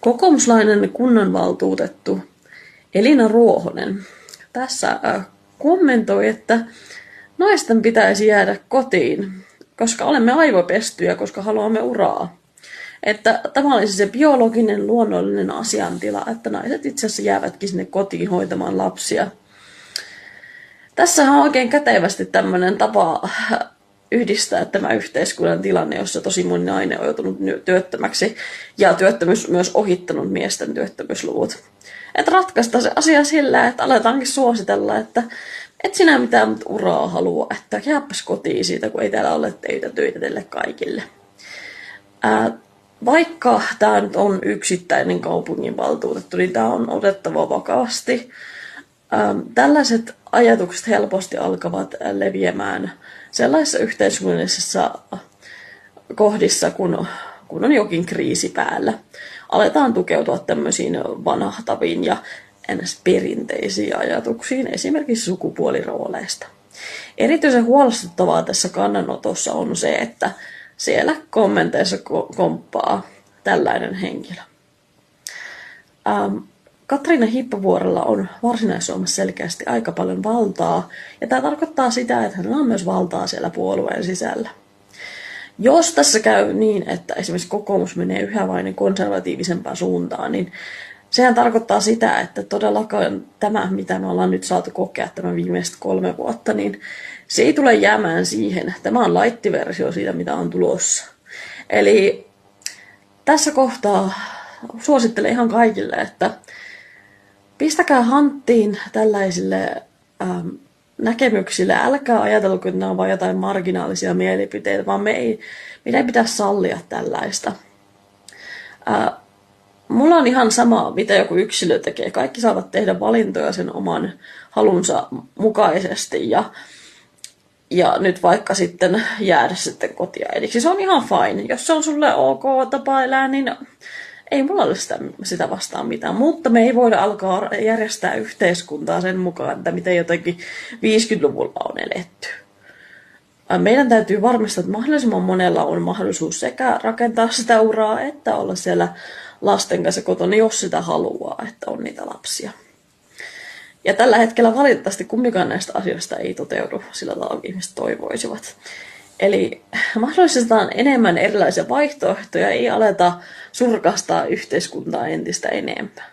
Kokoomuslainen kunnanvaltuutettu Elina Ruohonen tässä kommentoi, että naisten pitäisi jäädä kotiin, koska olemme aivopestyjä, koska haluamme uraa. Että tämä olisi se biologinen, luonnollinen asiantila, että naiset itse asiassa jäävätkin sinne kotiin hoitamaan lapsia. Tässä on oikein kätevästi tämmöinen tapa yhdistää tämä yhteiskunnan tilanne, jossa tosi moni nainen on joutunut työttömäksi ja työttömyys myös ohittanut miesten työttömyysluvut. Että ratkaista se asia sillä, että aletaankin suositella, että et sinä mitään uraa halua, että jääpäs kotiin siitä, kun ei täällä ole töitä teille kaikille. Vaikka tämä nyt on yksittäinen kaupunginvaltuutettu, niin tämä on otettava vakavasti. Tällaiset ajatukset helposti alkavat leviämään sellaisissa yhteiskunnallisissa kohdissa, kun on jokin kriisi päällä. Aletaan tukeutua tämmöisiin vanhahtaviin ja perinteisiin ajatuksiin, esimerkiksi sukupuolirooleista. Erityisen huolestuttavaa tässä kannanotossa on se, että siellä kommenteissa komppaa tällainen henkilö. Katriina Hippavuorella on Varsinais-Suomessa selkeästi aika paljon valtaa, ja tämä tarkoittaa sitä, että hänellä on myös valtaa siellä puolueen sisällä. Jos tässä käy niin, että esimerkiksi kokoomus menee yhä vain konservatiivisempaan suuntaan, niin sehän tarkoittaa sitä, että todellakaan tämä, mitä me ollaan nyt saatu kokea tämän viimeiset 3 vuotta, niin se ei tule jäämään siihen. Tämä on light-versio siitä, mitä on tulossa. Eli tässä kohtaa suosittelen ihan kaikille, että pistäkää hanttiin tällaisille näkemyksille. Älkää ajatelko, että nämä on vain jotain marginaalisia mielipiteitä, vaan meidän ei pitäisi sallia tällaista. Mulla on ihan sama, mitä joku yksilö tekee. Kaikki saavat tehdä valintoja sen oman halunsa mukaisesti ja nyt vaikka sitten jäädä sitten kotiäidiksi. Se on ihan fine. Jos se on sulle ok tapa elää, niin ei mulla ole sitä vastaan mitään. Mutta me ei voida alkaa järjestää yhteiskuntaa sen mukaan, että miten jotenkin 50-luvulla on eletty. Meidän täytyy varmistaa, että mahdollisimman monella on mahdollisuus sekä rakentaa sitä uraa, että olla siellä lasten kanssa kotona, jos sitä haluaa, että on niitä lapsia. Ja tällä hetkellä valitettavasti kumpikaan näistä asioista ei toteudu sillä tavalla, kuin ihmiset toivoisivat. Eli mahdollistetaan enemmän erilaisia vaihtoehtoja, ei aleta surkastaa yhteiskuntaa entistä enemmän.